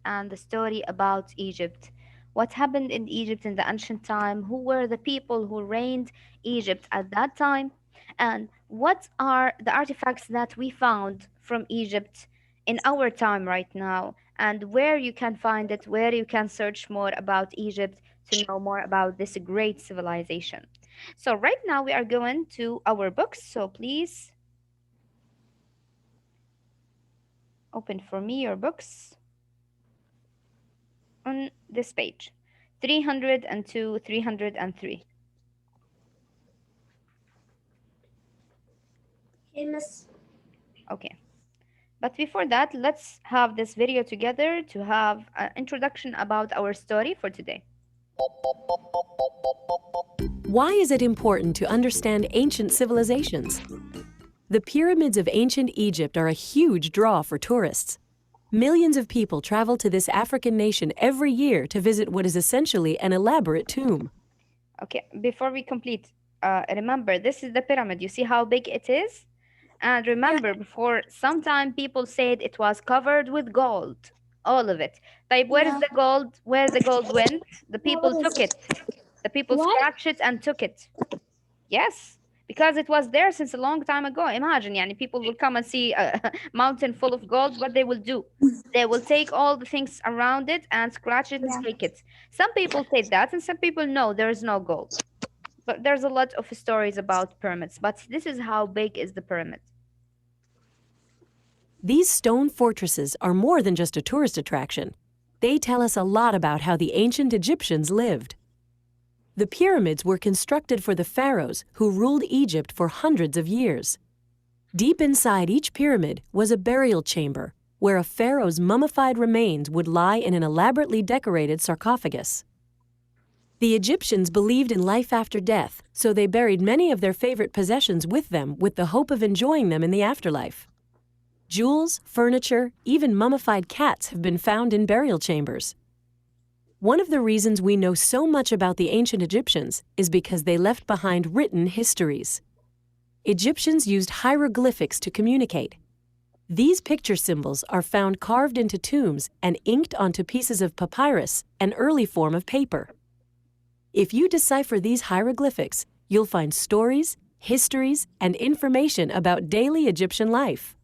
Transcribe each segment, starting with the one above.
and the story about Egypt. What happened in Egypt in the ancient time? Who were the people who reigned Egypt at that time? And what are the artifacts that we found from Egypt in our time right now? And where you can find it, where you can search more about Egypt to know more about this great civilization. So, right now we are going to our books. So, please open for me your books on this page 302, 303. Famous. Okay. But before that, let's have this video together to have an introduction about our story for today. Why is it important to understand ancient civilizations? The pyramids of ancient Egypt are a huge draw for tourists. Millions of people travel to this African nation every year to visit what is essentially an elaborate tomb. Okay, before we complete, remember this is the pyramid. You see how big it is? And Yeah. remember, before some time people said it was covered with gold, all of it. Like, where is Yeah. the gold? Where the gold went? The Now people what is took it? it. The people What? scratched it and took it. Yes, because it was there since a long time ago. Imagine, yani, people will come and see a mountain full of gold. What they will do? They will take all the things around it and scratch it and Yeah. take it. Some people say that, and some people know there is no gold. But there's a lot of stories about pyramids. But this is how big is the pyramid. These stone fortresses are more than just a tourist attraction. They tell us a lot about how the ancient Egyptians lived. The pyramids were constructed for the pharaohs who ruled Egypt for hundreds of years. Deep inside each pyramid was a burial chamber where a pharaoh's mummified remains would lie in an elaborately decorated sarcophagus. The Egyptians believed in life after death, so they buried many of their favorite possessions with them with the hope of enjoying them in the afterlife. Jewels, furniture, even mummified cats have been found in burial chambers. One of the reasons we know so much about the ancient Egyptians is because they left behind written histories. Egyptians used hieroglyphics to communicate. These picture symbols are found carved into tombs and inked onto pieces of papyrus, an early form of paper. If you decipher these hieroglyphics, you'll find stories, histories, and information about daily Egyptian life.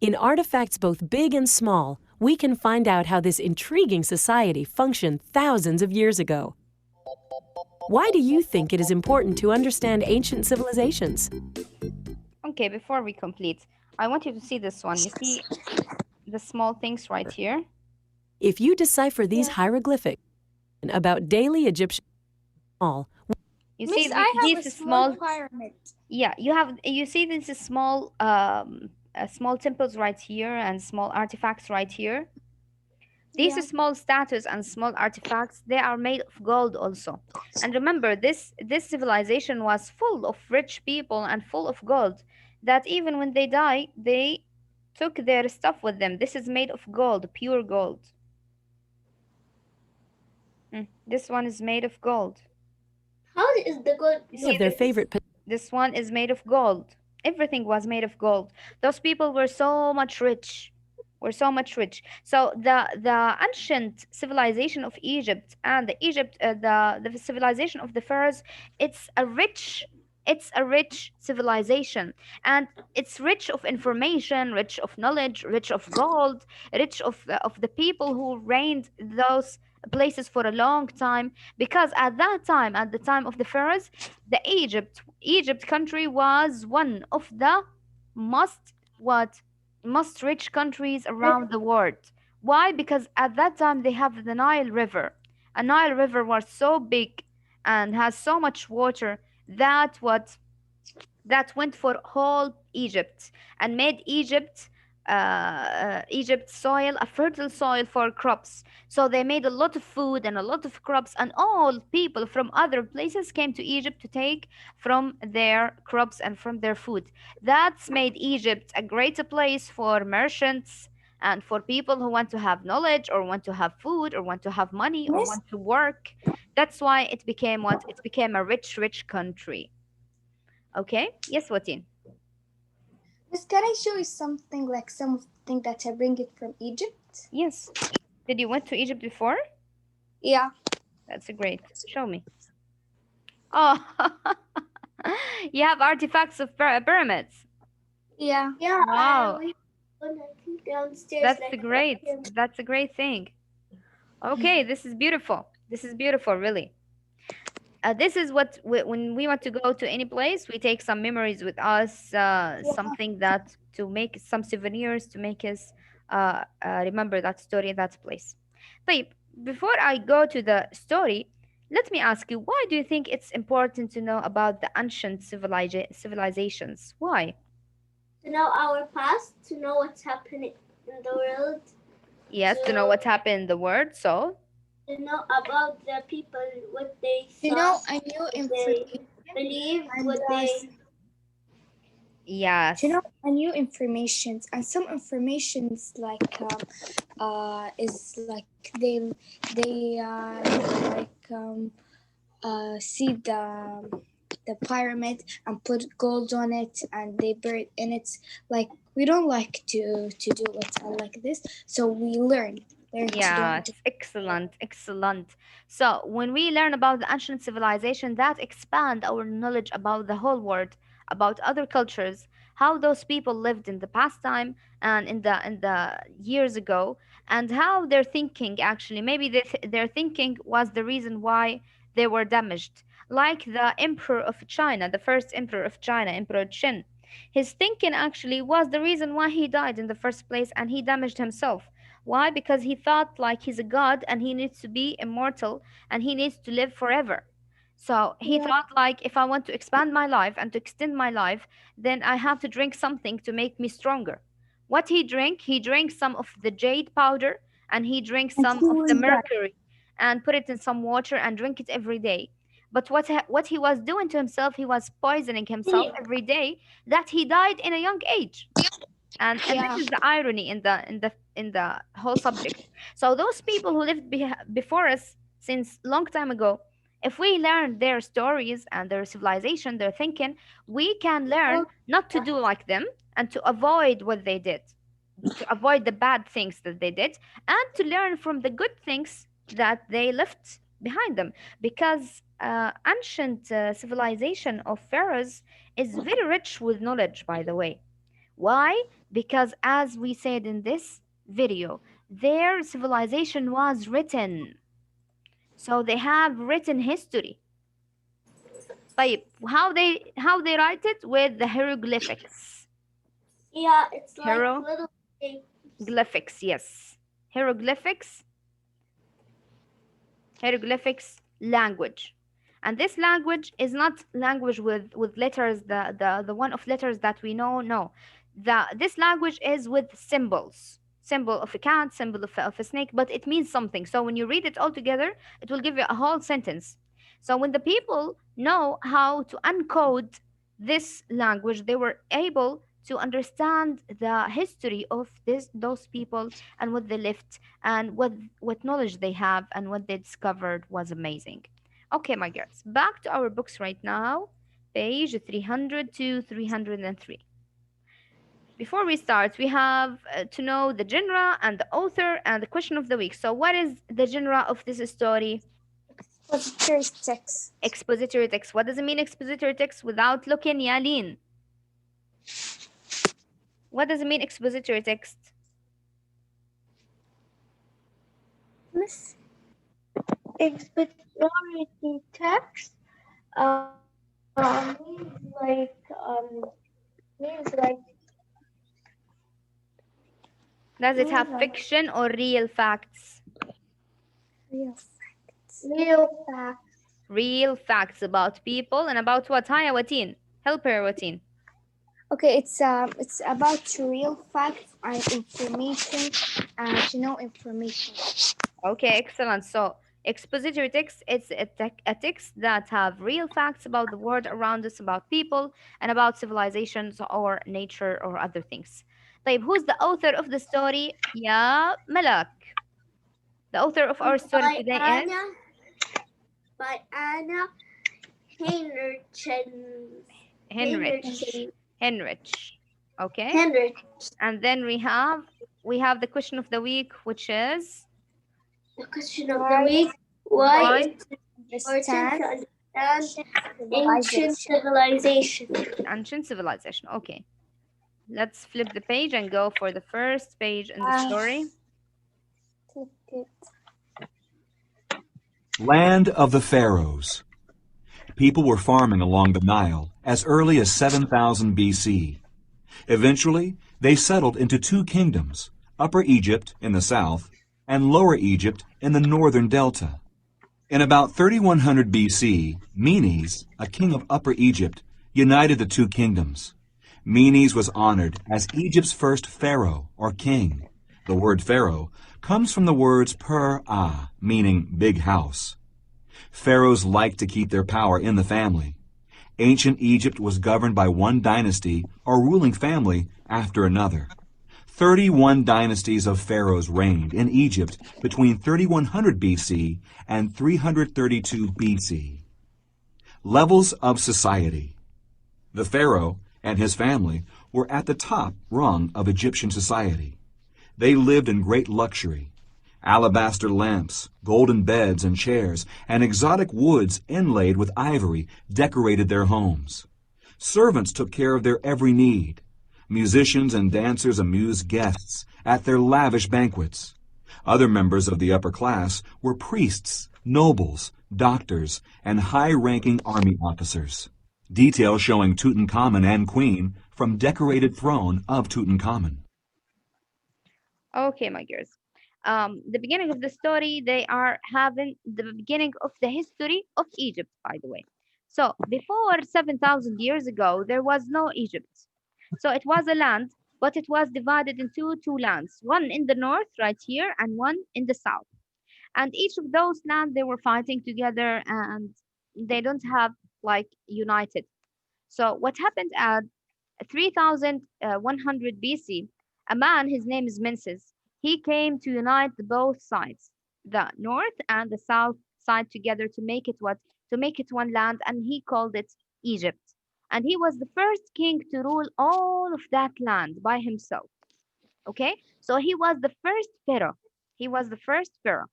In artifacts both big and small, we can find out how this intriguing society functioned thousands of years ago. Why do you think it is important to understand ancient civilizations? Okay, before we complete, I want you to see this one. You see the small things right here? If you decipher these Yeah. hieroglyphics about daily Egyptian small, You see Miss, I have a these small small, pyramid. yeah, you see these small small temples right here and small artifacts right here. These Yeah. small statues and small artifacts, they are made of gold also. And remember, this civilization was full of rich people and full of gold, that even when they die, they took their stuff with them. This is made of gold, pure gold. This one is made of gold. How is the gold You of see their made? this? favorite This one is made of gold. Everything was made of gold. Those people were so much rich. Were so much rich. So the ancient civilization of Egypt and the Egypt the civilization of the pharaohs, it's a rich it's a rich civilization, and it's rich of information, rich of knowledge, rich of gold, rich of the people who reigned those places for a long time, because at that time, at the time of the pharaohs, the Egypt country was one of the most what most rich countries around the world. Why? Because at that time they have the Nile River. A Nile River was so big and has so much water that went for whole Egypt and made Egypt soil a fertile soil for crops. So they made a lot of food and a lot of crops, and all people from other places came to Egypt to take from their crops and from their food. That's made Egypt a great place for merchants and for people who want to have knowledge or want to have food or want to have money or Miss, want to work. That's why it became what? It became a rich, rich country. Okay? Yes, Watin. Miss, can I show you something like some of the things that I bring it from Egypt? Yes. Did you went to Egypt before? Yeah. That's great. Show me. Oh, you have artifacts of pyramids. Yeah. Yeah, Wow, we gonna keep downstairs that's like great. him. That's a great thing. Okay, this is beautiful. This is beautiful, really. This is what when we want to go to any place, we take some memories with us, something that to make some souvenirs to make us remember that story, that place. But before I go to the story, let me ask you, why do you think it's important to know about the ancient civilizations? Why? To know our past, to know what's happening in the world, Yes, to know to what happened in the world. So, know about the people, what they To know thought, a new what they information believed, and what they to yes, know a new information, and some informations like is like they like see the pyramid and put gold on it and they bury it in it. Like we don't like to do it like this, so we learn to yes, don't. excellent, excellent. So when we learn about the ancient civilization, that expand our knowledge about the whole world, about other cultures, how those people lived in the past time and in the years ago, and how their thinking actually maybe their thinking was the reason why they were damaged. Like the emperor of China, the first emperor of China, Emperor Qin. His thinking actually was the reason why he died in the first place and he damaged himself. Why? Because he thought like he's a god and he needs to be immortal and he needs to live forever. So he Yeah. thought like if I want to expand my life and to extend my life, then I have to drink something to make me stronger. What he drank? He drank some of the jade powder and he drank And some he of was the that. mercury and put it in some water and drink it every day. But what he was doing to himself, he was poisoning himself think. every day that he died in a young age. And this Yeah. is the irony in the whole subject. So those people who lived before us since long time ago, if we learn their stories and their civilization, their thinking, we can learn not to do like them and to avoid what they did, to avoid the bad things that they did, and to learn from the good things that they left behind them. Because ancient civilization of pharaohs is very rich with knowledge, by the way. Why? Because as we said in this video, their civilization was written. So they have written history. طيب, how they write it? With the hieroglyphics. Yeah, it's like little things. Hieroglyphics, yes. Hieroglyphics, hieroglyphics language. And this language is not language with letters, the one of letters that we know. No, this language is with symbols. Symbol of a cat, symbol of a snake, but it means something. So when you read it all together, it will give you a whole sentence. So when the people know how to uncode this language, they were able to understand the history of those people and what they lived and what knowledge they have and what they discovered was amazing. Okay, my girls, back to our books right now, page 300 to 303. Before we start, we have to know the genre and the author and the question of the week. So what is the genre of this story? Expository text. Expository text. What does it mean, expository text? Without looking, Yalin, what does it mean, expository text? Miss expectority text means like Does it means have like fiction or real facts? Real. real facts. Real facts about people and about what? Hi, Watin. Help her, Watin. Okay, it's about real facts and information and to know information. Okay, excellent. So, expository text is a text that have real facts about the world around us, about people, and about civilizations or nature or other things. طيب, who's the author of the story? Yeah, Malak. The author of our story By today is Anna by Anna Heinrichen Henrich. Henrich. Okay. Henrich. And then we have we have the question of the week, which is The question of the week: why why it's important to Understand understand ancient civilization. civilization. ancient civilization. Okay, let's flip the page and go for the first page in the story. Click it. Land of the Pharaohs. People were farming along the Nile as early as 7000 BC. Eventually, they settled into two kingdoms, Upper Egypt in the south and Lower Egypt in the northern delta. In about 3100 BC, Menes, a king of Upper Egypt, united the two kingdoms. Menes was honored as Egypt's first pharaoh or king. The word pharaoh comes from the words per-ah, meaning big house. Pharaohs liked to keep their power in the family. Ancient Egypt was governed by one dynasty or ruling family after another. 31 dynasties of pharaohs reigned in Egypt between 3100 BC and 332 BC. Levels of society. The pharaoh and his family were at the top rung of Egyptian society. They lived in great luxury. Alabaster lamps, golden beds and chairs, and exotic woods inlaid with ivory decorated their homes. Servants took care of their every need. Musicians and dancers amused guests at their lavish banquets. Other members of the upper class were priests, nobles, doctors, and high-ranking army officers. Details showing Tutankhamun and Queen from decorated throne of Tutankhamun. Okay, my girls. The beginning of the story, they are having the beginning of the history of Egypt, by the way. So before 7,000 years ago, there was no Egypt. So it was a land, but it was divided into two lands, one in the north, right here, and one in the south. And each of those lands, they were fighting together and they don't have like united. So what happened at 3100 BC, a man, his name is Menses, he came to unite the both sides, the north and the south side together to make it what? To make it one land, and he called it Egypt. And he was the first king to rule all of that land by himself. Okay? So he was the first pharaoh. He was the first pharaoh.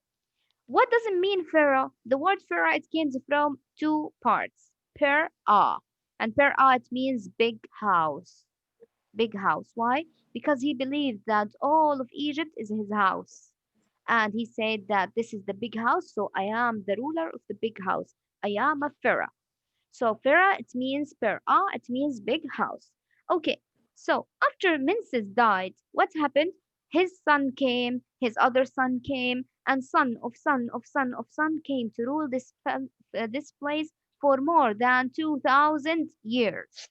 What does it mean, pharaoh? The word pharaoh, it comes from two parts. Per-ah. And per-ah, it means big house. Big house. Why? Because he believed that all of Egypt is his house. And he said that this is the big house, so I am the ruler of the big house. I am a pharaoh. So pharaoh, it means per-ah, it means big house. Okay, so after Menses died, what happened? His son came, his other son came, and son of son of son of son came to rule this place for more than 2,000 years.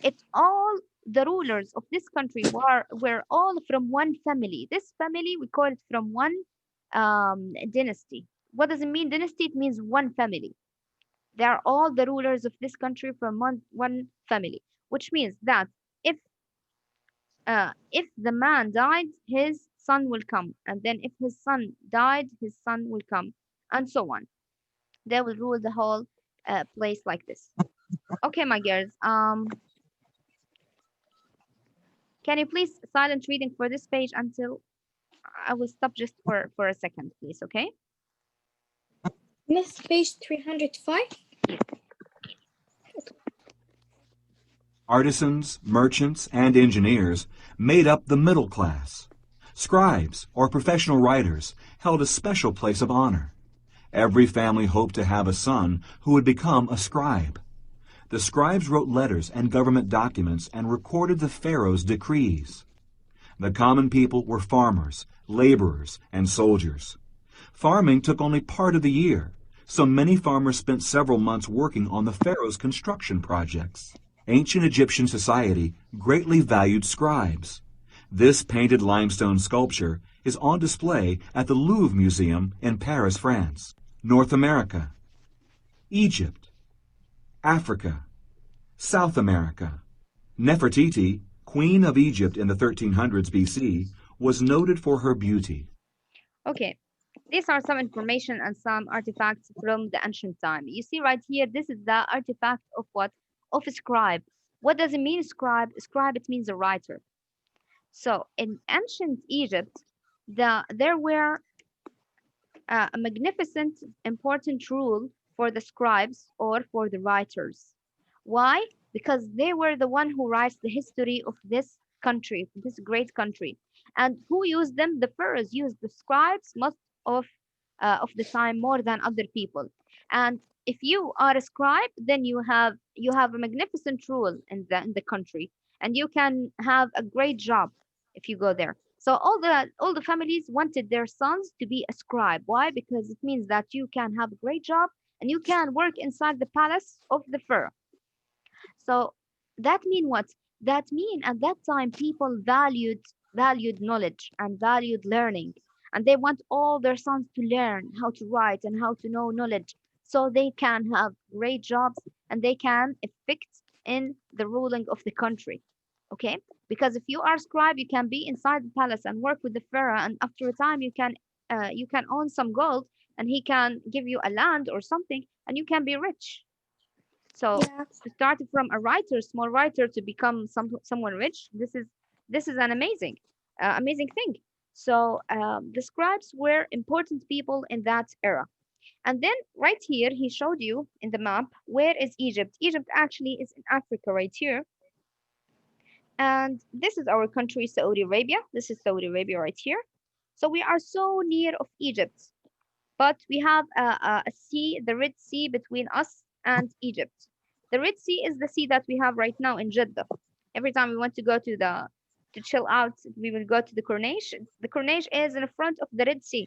It all the rulers of this country were all from one family. This family we call it from one dynasty. What does it mean dynasty? It means one family. They are all the rulers of this country from one family, which means that if if the man died, his son will come, and then if his son died, his son will come, and so on. They will rule the whole place like this. Okay, my girls. Can you please silent reading for this page until I will stop just for a second, please, okay? Next page 305. Artisans, merchants, and engineers made up the middle class. Scribes, or professional writers, held a special place of honor. Every family hoped to have a son who would become a scribe. The scribes wrote letters and government documents and recorded the pharaoh's decrees. The common people were farmers, laborers, and soldiers. Farming took only part of the year, so many farmers spent several months working on the pharaoh's construction projects. Ancient Egyptian society greatly valued scribes. This painted limestone sculpture is on display at the Louvre Museum in Paris, France. North America, Egypt, Africa, South America. Nefertiti, Queen of Egypt in the 1300s BC, was noted for her beauty. Okay, these are some information and some artifacts from the ancient time. You see right here, this is the artifact of what? Of a scribe. What does it mean, scribe? Scribe, it means a writer. So in ancient Egypt, there were a magnificent, important rule for the scribes or for the writers. Why? Because they were the one who writes the history of this country, this great country. And who used them? The pharaohs used the scribes most of of the time more than other people. And if you are a scribe, then you have a magnificent rule in the country, and you can have a great job if you go there. So all the families wanted their sons to be a scribe. Why? Because it means that you can have a great job and you can work inside the palace of the pharaoh. So that mean what? That mean at that time people valued knowledge and valued learning, and they want all their sons to learn how to write and how to know knowledge, so they can have great jobs and they can affect in the ruling of the country. Okay, because if you are scribe, you can be inside the palace and work with the pharaoh, and after a time you can own some gold, and he can give you a land or something, and you can be rich. So Yeah. to start from a writer, small writer, to become someone rich, this is an amazing thing. So the scribes were important people in that era. And then right here, he showed you in the map where is Egypt. Egypt actually is in Africa right here. And this is our country, Saudi Arabia. This is Saudi Arabia right here. So we are so near of Egypt, but we have a sea, the Red Sea, between us and Egypt. The Red Sea is the sea that we have right now in Jeddah. Every time we want to go to chill out, we will go to the Corniche. The Corniche is in front of the Red Sea,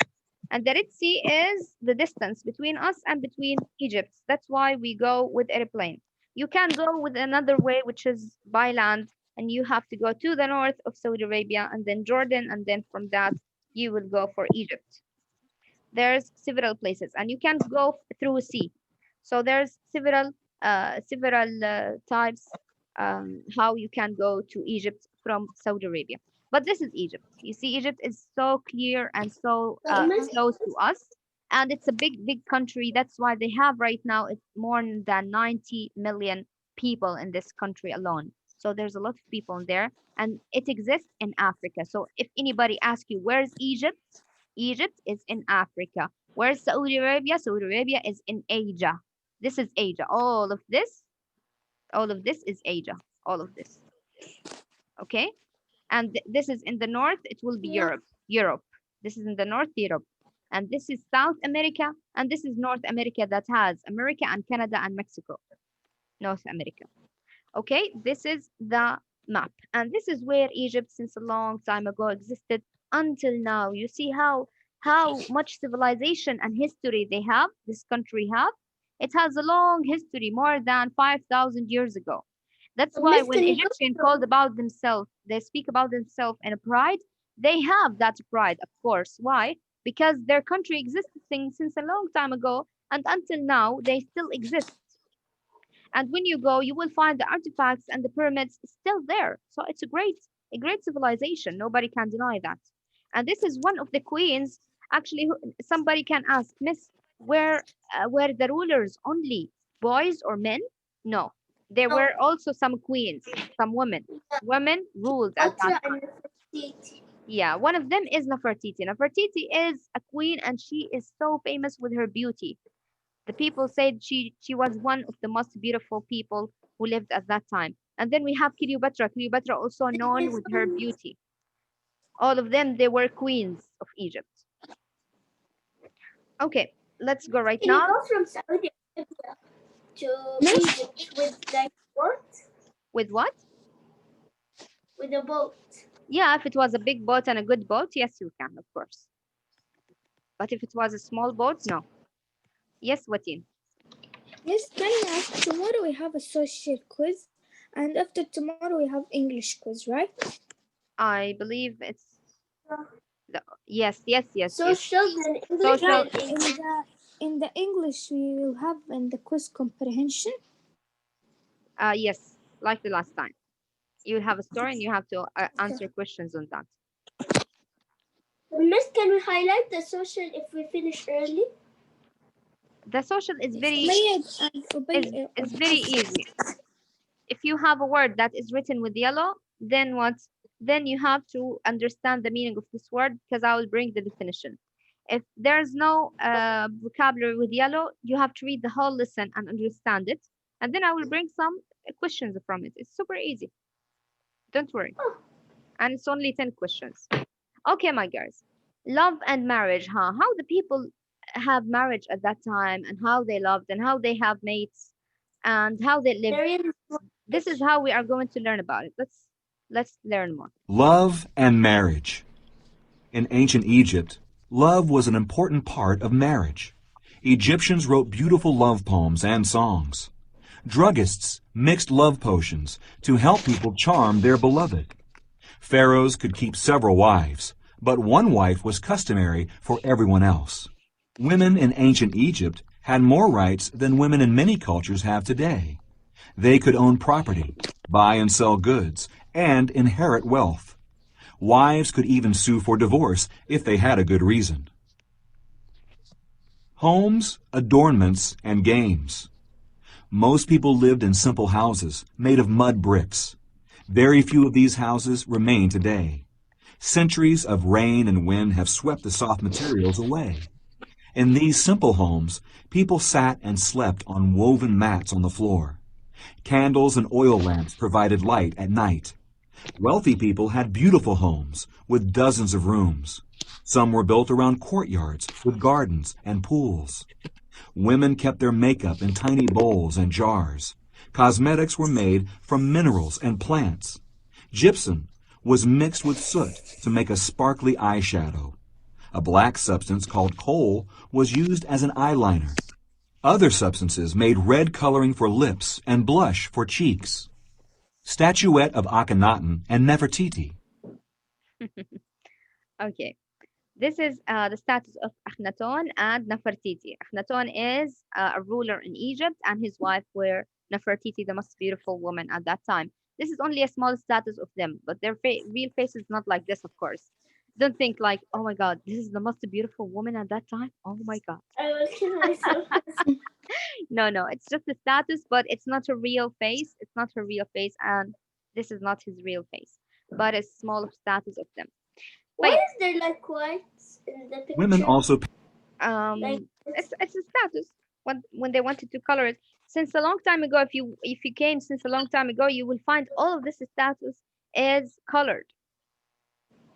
and the Red Sea is the distance between us and between Egypt. That's why we go with airplane. You can go with another way, which is by land, and you have to go to the north of Saudi Arabia and then Jordan, and then from that you will go for Egypt. There's several places, and you can go through sea. So there's several types how you can go to Egypt from Saudi Arabia. But this is Egypt. You see, Egypt is so clear and so Miss, close to us, and it's a big country. That's why they have right now it's more than 90 million people in this country alone. So there's a lot of people in there, and it exists in Africa. So if anybody asks you where's Egypt, Egypt is in Africa. Where's Saudi Arabia? Saudi Arabia is in Asia. This is Asia. All of this is Asia. All of this. Okay? And this is in the north, it will be yeah. Europe. Europe. This is in the north, Europe. And this is South America, and this is North America that has America and Canada and Mexico. North America. Okay, this is the map. And this is where Egypt since a long time ago existed until now. You see how much civilization and history this country have. It has a long history, more than 5,000 years ago. That's why Miss, when can you go Egyptian called from about themselves, they speak about themselves in a pride. They have that pride, of course. Why? Because their country existed since a long time ago, and until now they still exist. And when you go, you will find the artifacts and the pyramids still there. So it's a great civilization. Nobody can deny that. And this is one of the queens. Actually, somebody can ask, Miss, were the rulers only boys or men? No, there now? were also some queens, some women. Women ruled at that Ultra time. and Nefertiti. Yeah, one of them is Nefertiti. Nefertiti is a queen, and she is so famous with her beauty. The people said she was one of the most beautiful people who lived at that time. And then we have Cleopatra. Cleopatra also known This with her one, beauty. All of them, they were queens of Egypt. Okay, let's go right can you now. go from Saudi Arabia to Miss, Egypt with like boat? With what? With a boat. Yeah, if it was a big boat and a good boat, yes, you can, of course. But if it was a small boat, no. Yes, Watin. Miss, can I ask? Tomorrow we have a social quiz, and after tomorrow we have English quiz, right? I believe it's yes. Social and English Yeah. Social, and In English. the English we will have in the quiz comprehension. yes, like the last time. You will have a story and you have to answer questions on that. Miss, can we highlight the social if we finish early? The social is very Ubayd and is very easy. If you have a word that is written with yellow, then what? then you have to understand the meaning of this word because I will bring the definition. If there's no vocabulary with yellow, you have to read the whole lesson and understand it. And then I will bring some questions from it. It's super easy. Don't worry. Oh, And it's only 10 questions. Okay, my girls. Love and marriage, huh? How the people have marriage at that time and how they loved and how they have mates and how they lived. there is This is how we are going to learn about it. Let's learn more. Love and marriage. In ancient Egypt, love was an important part of marriage. Egyptians wrote beautiful love poems and songs. Druggists mixed love potions to help people charm their beloved. Pharaohs could keep several wives, but one wife was customary for everyone else. Women in ancient Egypt had more rights than women in many cultures have today. They could own property, buy and sell goods, and inherit wealth. Wives could even sue for divorce if they had a good reason. Homes, adornments, and games. Most people lived in simple houses made of mud bricks. Very few of these houses remain today. Centuries of rain and wind have swept the soft materials away. In these simple homes, people sat and slept on woven mats on the floor. Candles and oil lamps provided light at night. Wealthy people had beautiful homes with dozens of rooms. Some were built around courtyards with gardens and pools. Women kept their makeup in tiny bowls and jars. Cosmetics were made from minerals and plants. Gypsum was mixed with soot to make a sparkly eyeshadow. A black substance called coal was used as an eyeliner. Other substances made red coloring for lips and blush for cheeks. Statuette of Akhenaten and Nefertiti. Okay. This is the status of Akhenaton and Nefertiti. Akhenaton is a ruler in Egypt, and his wife were Nefertiti, the most beautiful woman at that time. This is only a small status of them, but their real face is not like this, of course. Don't think like, oh my God, this is the most beautiful woman at that time. Oh my God. I will kill myself. No, no, it's just a status, but it's not a real face. It's not her real face, and this is not his real face, but a small status of them. But Why is there like whites in the Women picture? also Like it's a status when they wanted to color it since a long time ago. If you came since a long time ago, you will find all of this status is colored.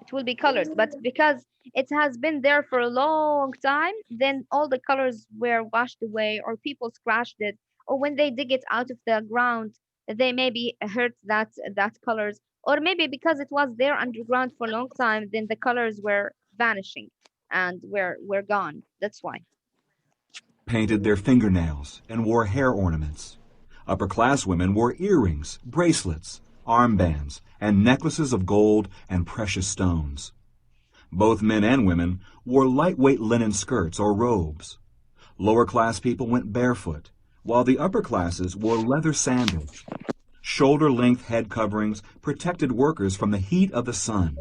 It will be colored, but because it has been there for a long time, then all the colors were washed away or people scratched it, or when they dig it out of the ground, they maybe hurt that colors, or maybe because it was there underground for a long time, then the colors were vanishing and were gone. That's why. painted their fingernails and wore hair ornaments. Upper-class women wore earrings, bracelets, armbands, and necklaces of gold and precious stones. Both men and women wore lightweight linen skirts or robes. Lower-class people went barefoot, while the upper classes wore leather sandals. Shoulder-length head coverings protected workers from the heat of the sun.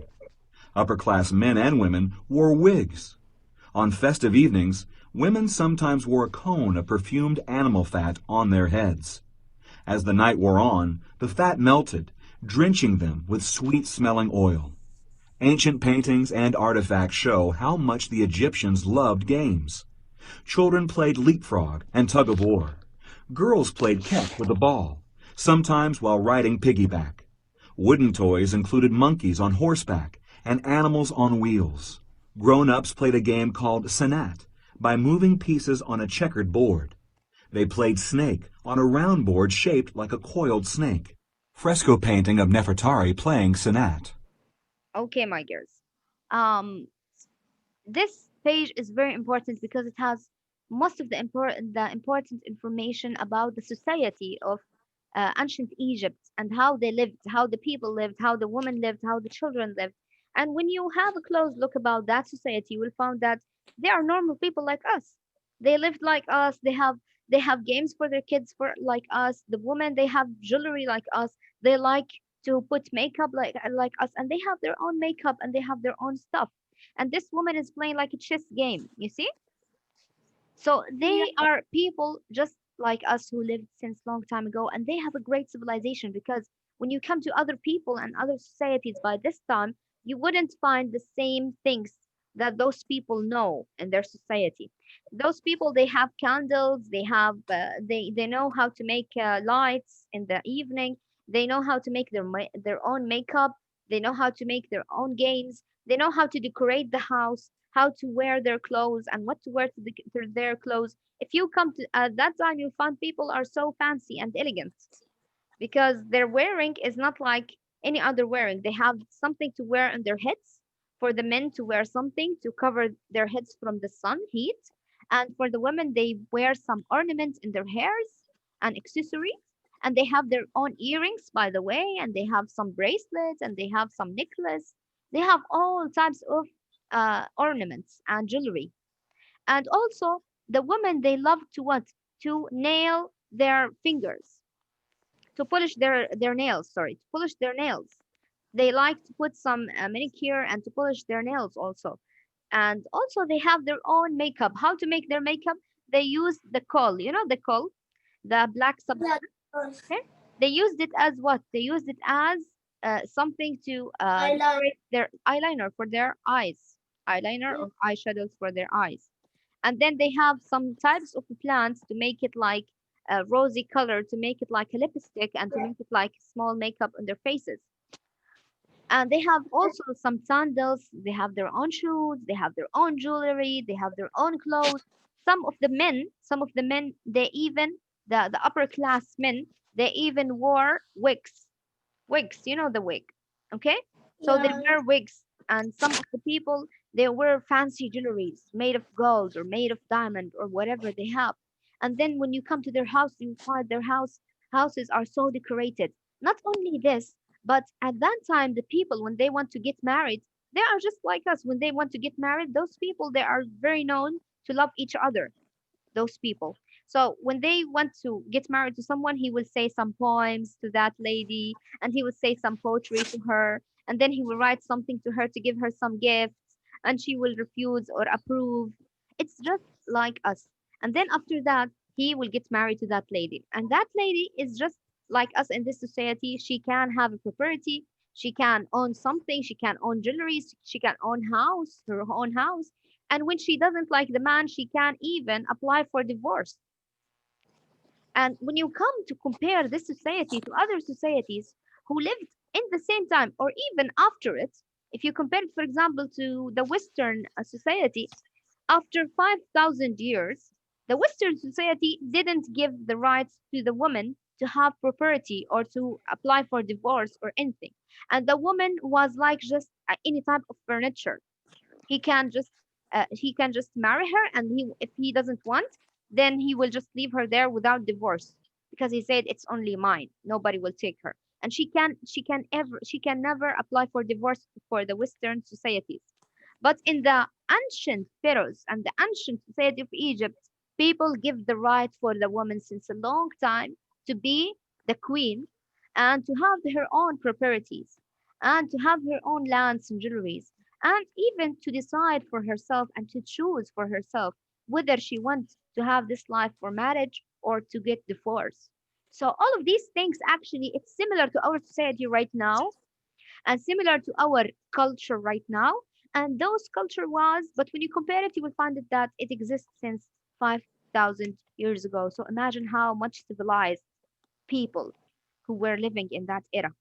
Upper-class men and women wore wigs. On festive evenings, women sometimes wore a cone of perfumed animal fat on their heads. As the night wore on, the fat melted, drenching them with sweet-smelling oil. Ancient paintings and artifacts show how much the Egyptians loved games. Children played leapfrog and tug-of-war. Girls played catch with a ball, sometimes while riding piggyback. Wooden toys included monkeys on horseback and animals on wheels. Grown-ups played a game called sanat by moving pieces on a checkered board. They played snake on a round board shaped like a coiled snake. Fresco painting of Nefertari playing sanat. Okay, my girls. Um, this page is very important because it has most of the important information about the society of ancient Egypt and how they lived, how the people lived, how the women lived, how the children lived. And when you have a close look about that society, you will find that they are normal people like us. They lived like us. They have games for their kids for like us. The women, they have jewelry like us. They like to put makeup like us, and they have their own makeup and they have their own stuff. And this woman is playing like a chess game, you see? So yeah, they are people just like us who lived since long time ago, and they have a great civilization because When you come to other people and other societies by this time, you wouldn't find the same things that those people know in their society. Those people, they have candles, they have they know how to make lights in the evening. They know how to make their own makeup. They know how to make their own games. They know how to decorate the house, how to wear their clothes, and what to wear to their clothes. If you come to at that time, you find people are so fancy and elegant because their wearing is not like any other wearing. They have something to wear on their heads. For the men to wear something to cover their heads from the sun heat, and for the women they wear some ornaments in their hairs and accessories, and they have their own earrings, by the way, and they have some bracelets and they have some necklace. They have all types of ornaments and jewelry. And also the women, they love to what? To nail their fingers, to polish their nails, sorry, to polish their nails. They like to put some manicure and to polish their nails also. And also they have their own makeup. How to make their makeup? They use the kohl, you know, the kohl, the black Yeah. substance. Okay, they used it as what? They used it as something to I like. decorate their eyeliner for their eyes, eyeliner or eyeshadows for their eyes. And then they have some types of plants to make it like a rosy color, to make it like a lipstick, and to make it like small makeup on their faces. And they have also some sandals, they have their own shoes, they have their own jewelry, they have their own clothes. Some of the men, they even, the upper class men, they even wore wigs, you know, the wig. Okay, so they Yeah. wear wigs. And some of the people, they wear fancy jewelries made of gold or made of diamond or whatever they have. And then when you come to their house, you find their houses are so decorated. Not only this, but at that time the people, when they want to get married, they are just like us. When they want to get married, those people, they are very known to love each other, those people. So when they want to get married to someone, he will say some poems to that lady, and he will say some poetry to her, and then he will write something to her to give her some gifts, and she will refuse or approve. It's just like us. And then after that, he will get married to that lady, and that lady is just like us in this society. She can have a property. She can own something. She can own jewelry. She can own house, her own house. And when she doesn't like the man, she can even apply for divorce. And when you come to compare this society to other societies who lived in the same time or even after it, if you compare it, for example, to the Western society, after 5,000 years, the Western society didn't give the rights to the woman to have property or to apply for divorce or anything. And the woman was like just any type of furniture. He can just marry her, and if he doesn't want, then he will just leave her there without divorce, because he said it's only mine, nobody will take her. And she can never apply for divorce for the Western societies. But in the ancient pharaohs and the ancient society of Egypt, people give the right for the woman since a long time to be the queen, and to have her own properties, and to have her own lands and jewelries, and even to decide for herself and to choose for herself whether she wants to have this life for marriage or to get divorced. So all of these things, actually, it's similar to our society right now, and similar to our culture right now. And those culture was, but when you compare it, you will find it that it exists since 5,000 years ago. So imagine how much civilized people who were living in that era.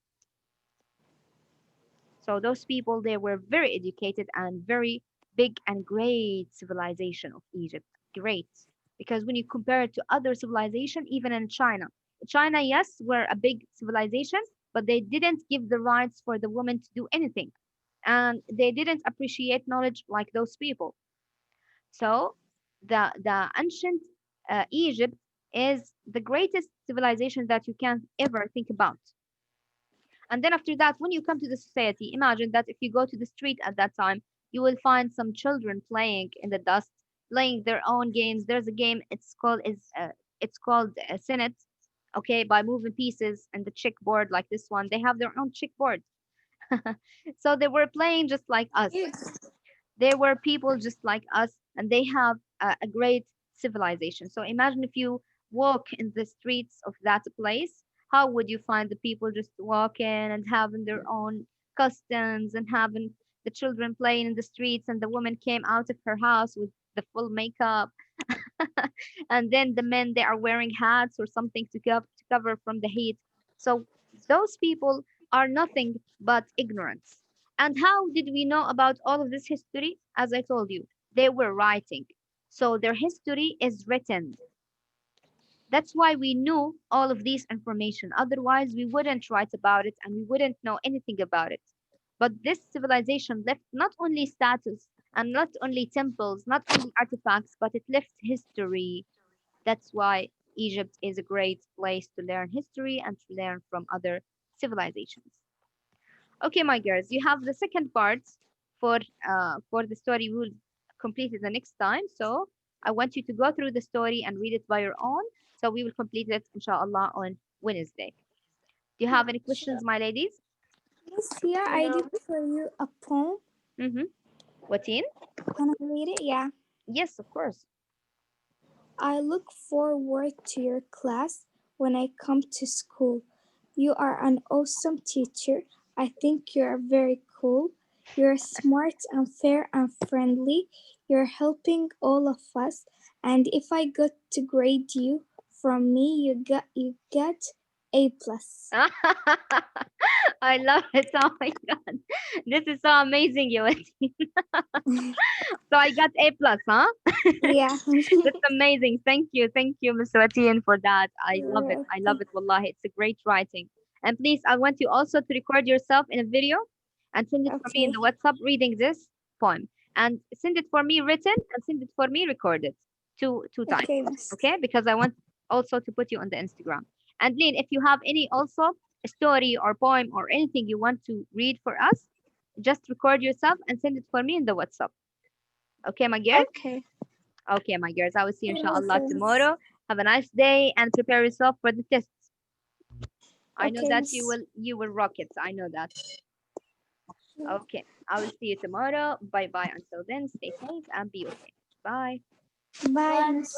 So those people, they were very educated and very big and great civilization of Egypt. Great. Because when you compare it to other civilization, even in China, China, yes, were a big civilization, but they didn't give the rights for the woman to do anything. And they didn't appreciate knowledge like those people. So the ancient Egypt is the greatest civilization that you can ever think about. And then after that, when you come to the society, imagine that if you go to the street at that time, you will find some children playing in the dust, playing their own games. There's a game. It's called Senate. Okay, by moving pieces and the checkboard like this one, they have their own checkboard. So they were playing just like us. They were people just like us, and they have a great civilization. So imagine if you walk in the streets of that place, how would you find the people just walking and having their own customs and having the children playing in the streets and the woman came out of her house with the full makeup and then the men they are wearing hats or something to cover from the heat. So those people are nothing but ignorance. And how did we know about all of this history? As I told you, they were writing. So their history is written. That's why we knew all of this information. Otherwise, we wouldn't write about it and we wouldn't know anything about it. But this civilization left not only status and not only temples, not only artifacts, but it left history. That's why Egypt is a great place to learn history and to learn from other civilizations. Okay, my girls, you have the second part for the story. We will complete it the next time. So I want you to go through the story and read it by your own. So we will complete it, inshallah, on Wednesday. Do you have any questions, my ladies? Yes, yeah, I No. did for you a poem. Mm-hmm. Watin? Can I read it? Yeah. Yes, of course. I look forward to your class when I come to school. You are an awesome teacher. I think you're very cool. You're smart and fair and friendly. You're helping all of us. And if I got to grade you, from me you get A plus. I love it. Oh my God. This is so amazing, you. So I got A plus, huh? Yeah. That's amazing. Thank you, Ms. Watin, for that. I love it. You're I love it. Wallahi, it's a great writing. And please, I want you also to record yourself in a video and send it for me in okay. the WhatsApp reading this poem. And send it for me written and send it for me recorded two times. Okay, miss. Okay? Because I want also to put you on the Instagram. And Lynn, if you have any also a story or poem or anything you want to read for us, just record yourself and send it for me in the WhatsApp. Okay, my girls? Okay. Okay, my girls, I will see you inshallah Okay, miss. tomorrow. Have a nice day and prepare yourself for the tests. I know Okay, that miss. you will rock it. I know that. Okay, I will see you tomorrow. Bye bye. Until then, stay safe and be okay. Bye. Bye, Bye. miss.